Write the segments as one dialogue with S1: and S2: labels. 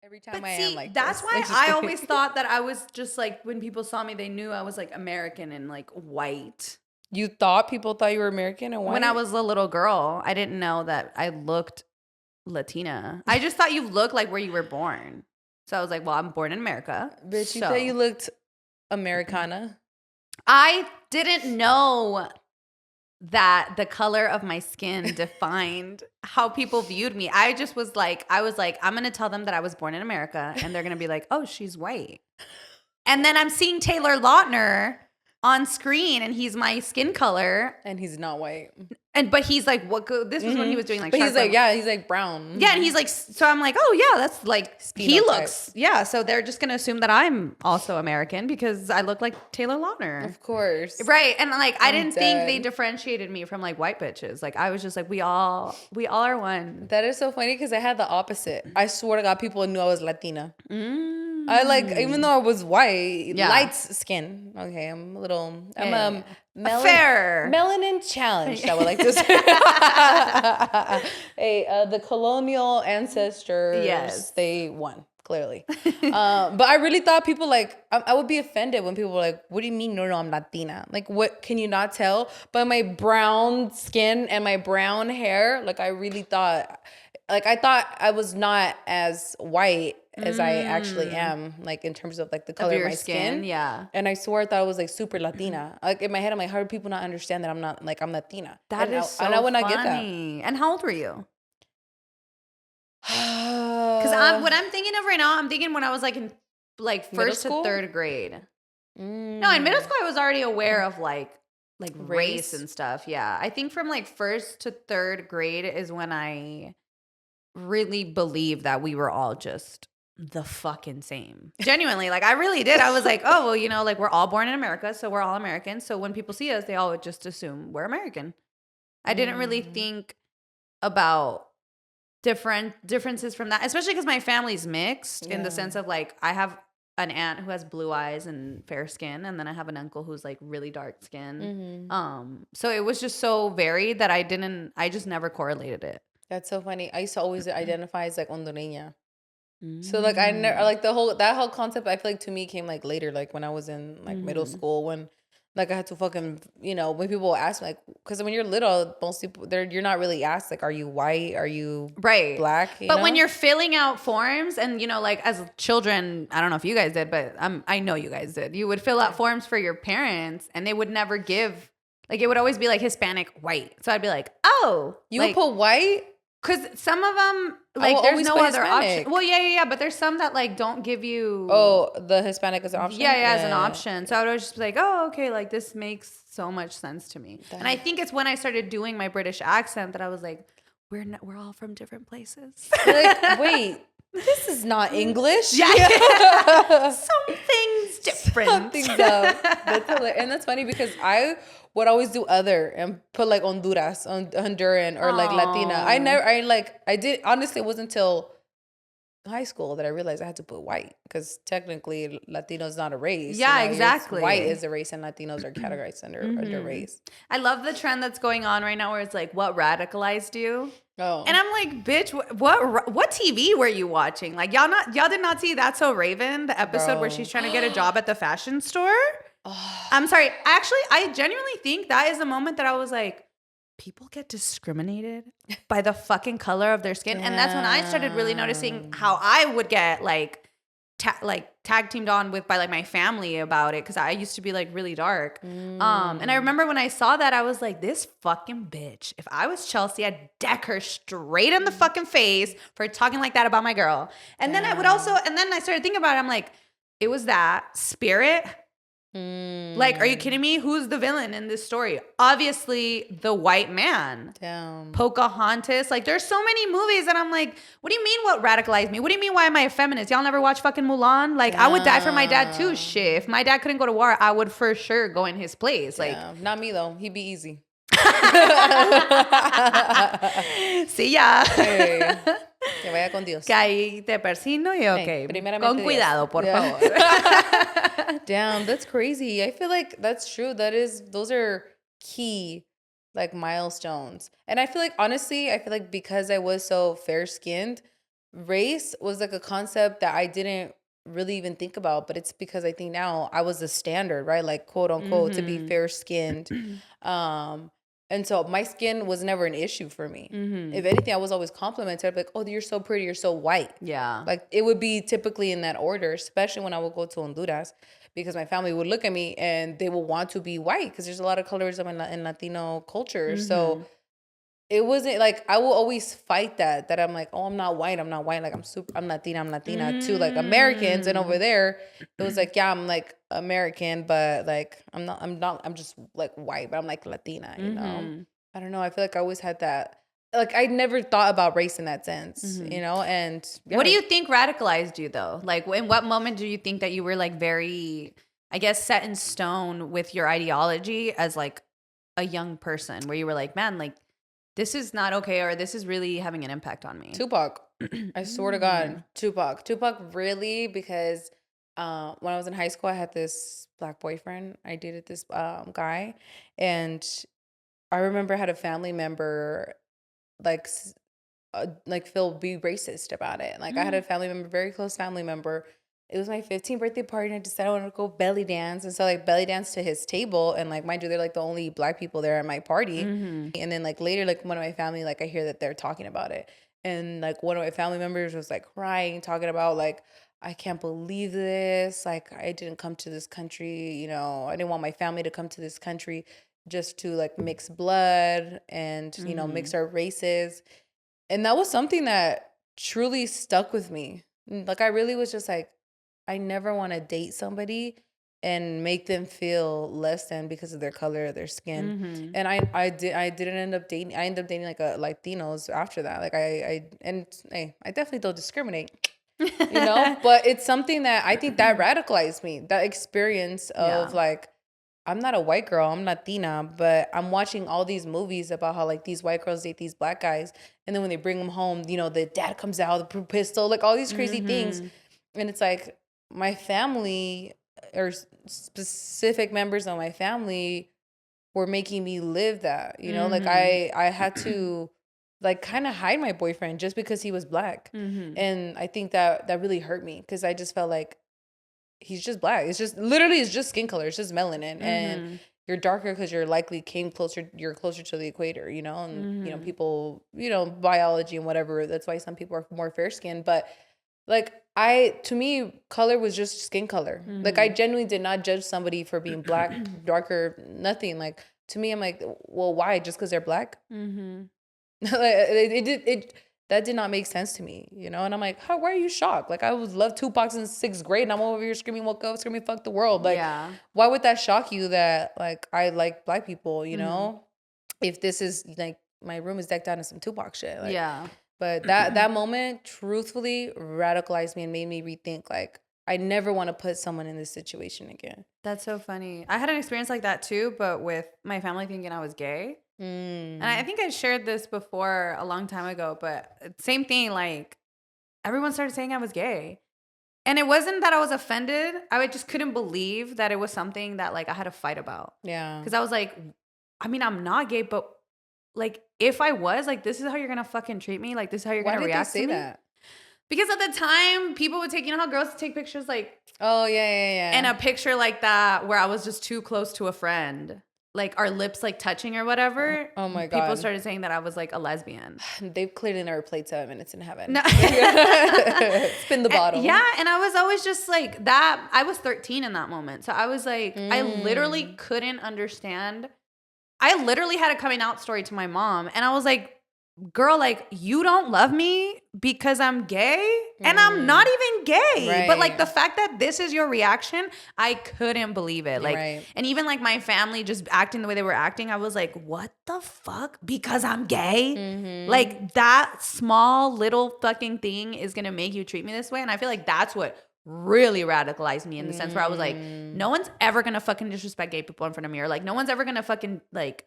S1: Every time
S2: But
S1: I
S2: see,
S1: am like
S2: that's
S1: this.
S2: why
S1: It's just
S2: I
S1: crazy.
S2: always thought that I was just like, when people saw me, they knew I was like American and like white.
S1: You thought people thought you were American and white?
S2: When I was a little girl, I didn't know that I looked Latina. I just thought you looked like where you were born. So I was like, well, I'm born in America.
S1: Bitch, you
S2: so.
S1: thought you looked Americana.
S2: I didn't know that the color of my skin defined how people viewed me. I was like, I'm going to tell them that I was born in America, and they're going to be like, oh, she's white. And then I'm seeing Taylor Lautner on screen, and he's my skin color.
S1: And he's not white.
S2: But he's like, what? This was when he was doing like.
S1: But he's like,
S2: Shark
S1: he's like brown.
S2: Yeah, and he's like, so I'm like, oh yeah, that's like he
S1: Phenotype.
S2: looks. Yeah, so they're just gonna assume that I'm also American because I look like Taylor Lautner.
S1: Of course.
S2: Right. And like I didn't think they
S1: dead.
S2: differentiated me from like white bitches. Like I was just like, we all are one.
S1: That is so funny because I had the opposite. I swear to God, people knew I was Latina. I like, even though I was white,
S2: Yeah.
S1: light skin. Okay, I'm a
S2: fair
S1: melanin challenged, I would like to say. Hey, the colonial ancestors,
S2: Yes.
S1: they won, clearly. But I really thought people like, I would be offended when people were like, what do you mean, no, I'm Latina? Like, what, can you not tell? But my brown skin and my brown hair, like I really thought, like I thought I was not as white as I actually am, like in terms of like the color of
S2: your
S1: my skin.
S2: Yeah.
S1: And I swore I thought I was like super Latina. Like in my head, I'm like, how do people not understand that I'm not like I'm Latina?
S2: That is so
S1: and I would not
S2: funny.
S1: get that.
S2: And how old were you? Because what I'm thinking of right now, I'm thinking when I was like in like first to third grade. No, in middle school I was already aware of like race and stuff. Yeah, I think from like first to third grade is when I really believed that we were all just the fucking same. Genuinely, like I really did. I was like, oh, well, you know, like we're all born in America, so we're all American. So when people see us, they all would just assume we're American. I didn't really think about differences from that, especially because my family's mixed in the sense of like I have an aunt who has blue eyes and fair skin, and then I have an uncle who's like really dark skin. So it was just so varied that I just never correlated it.
S1: That's so funny. I used to always identify as like hondureña. So like I never like that whole concept. I feel like to me came like later, like when I was in like middle school, when like I had to fucking, you know, when people ask me, like, because when you're little, most people you're not really asked like, are you white? Are you black?
S2: But when you're filling out forms, and you know, like as children, I don't know if you guys did, but I know you guys did. You would fill out forms for your parents, and they would never give. Like it would always be like Hispanic, white. So I'd be like, oh,
S1: you
S2: like,
S1: would put white.
S2: Because some of them, like, there's no other
S1: Hispanic.
S2: option. Well, yeah. But there's some that, like, don't give you...
S1: Oh, the Hispanic is an option?
S2: Yeah, as an option. So I would just be like, oh, okay, like, this makes so much sense to me. And I think it's when I started doing my British accent that I was like, we're all from different places.
S1: Like, wait, this is not English.
S2: Yeah. Something's different.
S1: Something's up. That's hilarious. And that's funny because I would always do other and put like Honduran or like Latina. I did, honestly, it wasn't until high school that I realized I had to put white because technically Latino is not a race.
S2: Yeah, you know, exactly.
S1: White is a race and Latinos are categorized under race.
S2: I love the trend that's going on right now where it's like, what radicalized you?
S1: Oh.
S2: And I'm like, bitch, what TV were you watching? Like y'all did not see That's So Raven, the episode where she's trying to get a job at the fashion store? Oh. I'm sorry. Actually, I genuinely think that is the moment that I was like, people get discriminated by the fucking color of their skin. Damn. And that's when I started really noticing how I would get tag teamed on with by like my family about it, because I used to be like really dark. And I remember when I saw that, I was like, this fucking bitch, if I was Chelsea, I'd deck her straight in the fucking face for talking like that about my girl. And then I started thinking about it. I'm like, it was that Spirit. Like, are you kidding me? Who's the villain in this story? Obviously, the white man.
S1: Damn.
S2: Pocahontas. Like, there's so many movies that I'm like, what do you mean what radicalized me? What do you mean why am I a feminist? Y'all never watch fucking Mulan? Like, I would die for my dad too. Shit. If my dad couldn't go to war, I would for sure go in his place. Like,
S1: not me though. He'd be easy.
S2: See ya.
S1: Hey. Que vaya con Dios.
S2: Que ahí te persino y ok. Con cuidado, por favor.
S1: Damn, that's crazy. I feel like that's true. Those are key like milestones. And I feel like, honestly, because I was so fair skinned, race was like a concept that I didn't really even think about, but it's because I think now I was the standard, right? Like quote unquote to be fair skinned. Um, and so my skin was never an issue for me. If anything, I was always complimented. I'd be like, oh, you're so pretty, you're so white.
S2: Yeah.
S1: Like it would be typically in that order, especially when I would go to Honduras, because my family would look at me and they would want to be white because there's a lot of colorism in Latino culture. So it wasn't like I will always fight that I'm like, oh, I'm not white, like I'm Latina to like Americans, and over there it was like, yeah, I'm like American, but like I'm just like white, but I'm like Latina, you know. I don't know, I feel like I always had that, like I never thought about race in that sense, you know. And yeah.
S2: What do you think radicalized you though? Like in what moment do you think that you were like very, I guess, set in stone with your ideology as like a young person, where you were like, man, like this is not okay, or this is really having an impact on me?
S1: Tupac. I swear to God, Tupac really, because when I was in high school, I had this black boyfriend. I dated this guy, and I remember I had a family member like feel be racist about it. Like I had a family member, very close family member. It was my 15th birthday party, and I decided I wanted to go belly dance. And so like belly dance to his table, and like mind you, they're like the only black people there at my party. And then like later, like one of my family, like I hear that they're talking about it, and like one of my family members was like crying, talking about like, I can't believe this. Like I didn't come to this country, you know, I didn't want my family to come to this country just to like mix blood and you know mix our races. And that was something that truly stuck with me. Like I really was just like, I never want to date somebody and make them feel less than because of their color or their skin. And I didn't end up dating. I ended up dating like a Latinos after that. Like I definitely don't discriminate, you know. But it's something that I think that radicalized me. That experience of like, I'm not a white girl, I'm Latina, but I'm watching all these movies about how like these white girls date these black guys, and then when they bring them home, you know, the dad comes out, the pistol, like all these crazy things. And it's like my family or specific members of my family were making me live that, you know. Like I had to like kind of hide my boyfriend just because he was black. And I think that really hurt me, because I just felt like he's just black. It's just literally, it's just skin color. It's just melanin. And you're darker because you're closer to the equator, you know. And you know, people, you know, biology and whatever, that's why some people are more fair skinned. But like to me, color was just skin color. Like I genuinely did not judge somebody for being black, darker, nothing. Like to me, I'm like, well, why? Just because they're black? That did not make sense to me, you know. And I'm like, why are you shocked? Like I was loved Tupac in 6th grade, and I'm over here screaming, woke up, screaming, fuck the world. Like, why would that shock you that like I like black people, you know? If this is like my room is decked out in some Tupac shit, like, But that moment, truthfully, radicalized me and made me rethink. Like, I never want to put someone in this situation again.
S2: That's so funny. I had an experience like that too, but with my family thinking I was gay. And I think I shared this before a long time ago, but same thing. Like, everyone started saying I was gay. And it wasn't that I was offended. I just couldn't believe that it was something that like I had to fight about.
S1: Yeah.
S2: Because I was like, I mean, I'm not gay, but like, if I was, like, this is how you're going to fucking treat me? Like, this is how you're going to react to me? Why did they say that? Because at the time, people would take, you know how girls take pictures, like...
S1: Oh, yeah.
S2: And a picture like that where I was just too close to a friend. Like, our lips, like, touching or whatever.
S1: Oh, my God.
S2: People started saying that I was, like, a lesbian.
S1: They've clearly never played 7 minutes in heaven.
S2: No.
S1: Spin the bottle.
S2: And I was always just, like, that... I was 13 in that moment. So I was, like... I literally couldn't understand... I literally had a coming out story to my mom, and I was like, girl, like, you don't love me because I'm gay, and I'm not even gay. Right. But like the fact that this is your reaction, I couldn't believe it. Like, and even like my family just acting the way they were acting, I was like, what the fuck? Because I'm gay? Like, that small little fucking thing is going to make you treat me this way? And I feel like that's what really radicalized me, in the sense where I was like, no one's ever gonna fucking disrespect gay people in front of me, or like no one's ever gonna fucking like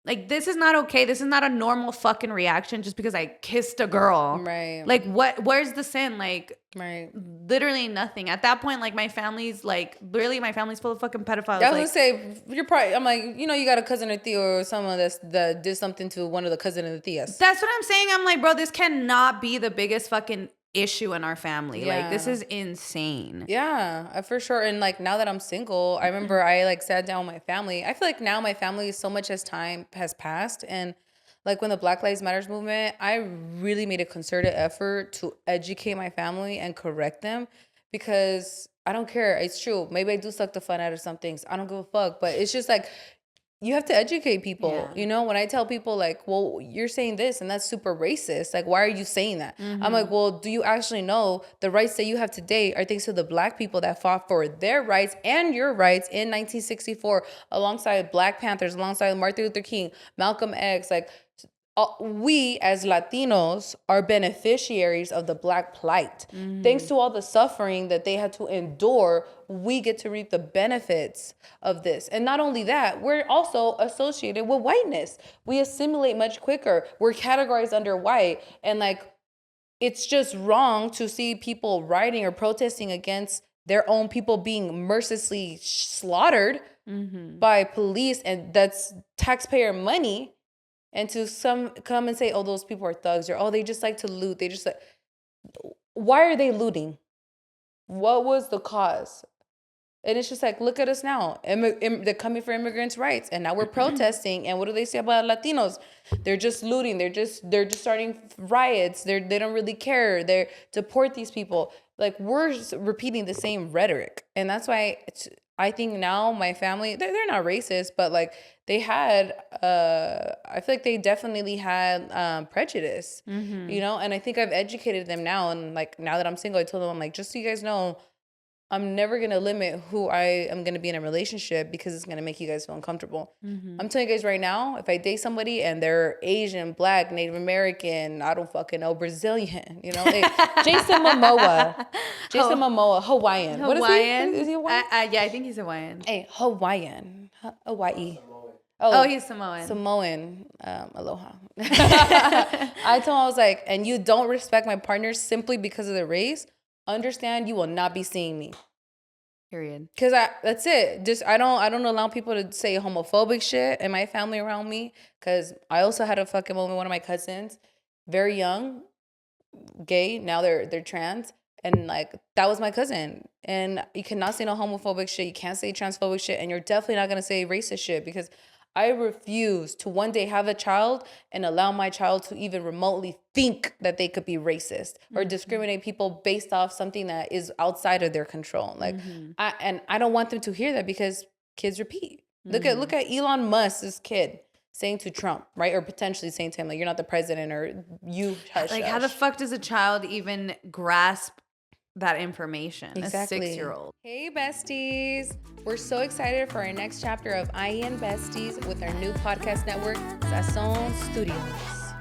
S2: Like, this is not okay. This is not a normal fucking reaction just because I kissed a girl.
S1: Right.
S2: Like, where's the sin? Like,
S1: right.
S2: Literally nothing. At that point, like, my family's full of fucking pedophiles.
S1: I was gonna say, you're probably, I'm like, you know, you got a cousin or Theo or someone that did something to one of the cousin and the Theas.
S2: That's what I'm saying. I'm like, bro, this cannot be the biggest fucking issue in our family. Like, this is insane.
S1: Yeah, for sure. And like, now that I'm single, I remember I like sat down with my family. I feel like now my family, so much as time has passed, and like when the Black Lives Matters movement, I really made a concerted effort to educate my family and correct them, because I don't care. It's true. Maybe I do suck the fun out of some things. I don't give a fuck. But it's just like, you have to educate people.
S2: Yeah.
S1: You know, when I tell people like, well, you're saying this and that's super racist. Like, why are you saying that? I'm like, well, do you actually know the rights that you have today are thanks to the Black people that fought for their rights and your rights in 1964 alongside Black Panthers, alongside Martin Luther King, Malcolm X, like, we as Latinos are beneficiaries of the Black plight. Thanks to all the suffering that they had to endure, we get to reap the benefits of this. And not only that, we're also associated with whiteness. We assimilate much quicker. We're categorized under white. And like, it's just wrong to see people rioting or protesting against their own people being mercilessly slaughtered by police, and that's taxpayer money. And to some come and say, oh, those people are thugs, or, oh, they just like to loot. They just like, why are they looting? What was the cause? And it's just like, look at us now. They're coming for immigrants' rights, and now we're protesting. And what do they say about Latinos? They're just looting. They're just starting riots. They don't really care. They deport these people. Like, we're repeating the same rhetoric, and that's why I think now my family, they're not racist, but like, they had, I feel like they definitely had prejudice, you know? And I think I've educated them now. And like, now that I'm single, I told them, I'm like, just so you guys know, I'm never going to limit who I am going to be in a relationship because it's going to make you guys feel uncomfortable. I'm telling you guys right now, if I date somebody and they're Asian, Black, Native American, I don't fucking know, Brazilian, you know, Jason Momoa, Hawaiian. What is he? Is he Hawaiian?
S2: Yeah, I think he's Hawaiian.
S1: Hey, Hawaiian. Hawaii.
S2: Oh, he's Samoan.
S1: Samoan. Aloha. I told him, I was like, and you don't respect my partner simply because of the race, understand you will not be seeing me.
S2: Period.
S1: Because that's it. Just I don't allow people to say homophobic shit in my family around me. Because I also had a fucking moment with one of my cousins, very young, gay. Now they're trans. And like, that was my cousin. And you cannot say no homophobic shit. You can't say transphobic shit. And you're definitely not going to say racist shit, because I refuse to one day have a child and allow my child to even remotely think that they could be racist or discriminate people based off something that is outside of their control. Like, I don't want them to hear that, because kids repeat. Look at Elon Musk's kid saying to Trump, right? Or potentially saying to him, like, you're not the president, or you hush.
S2: Like, how the fuck does a child even grasp that information?
S1: Exactly.
S2: A 6-year-old.
S1: Hey, besties. We're so excited for our next chapter of IE and Besties with our new podcast network, SAZON Studios.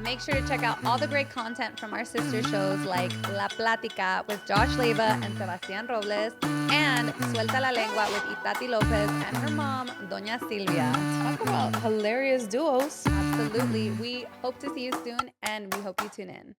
S3: Make sure to check out all the great content from our sister shows like La Plática with Josh Leiva and Sebastián Robles, and Suelta la Lengua with Itati Lopez and her mom, Doña Silvia.
S1: Talk about hilarious duos.
S3: Absolutely. We hope to see you soon, and we hope you tune in.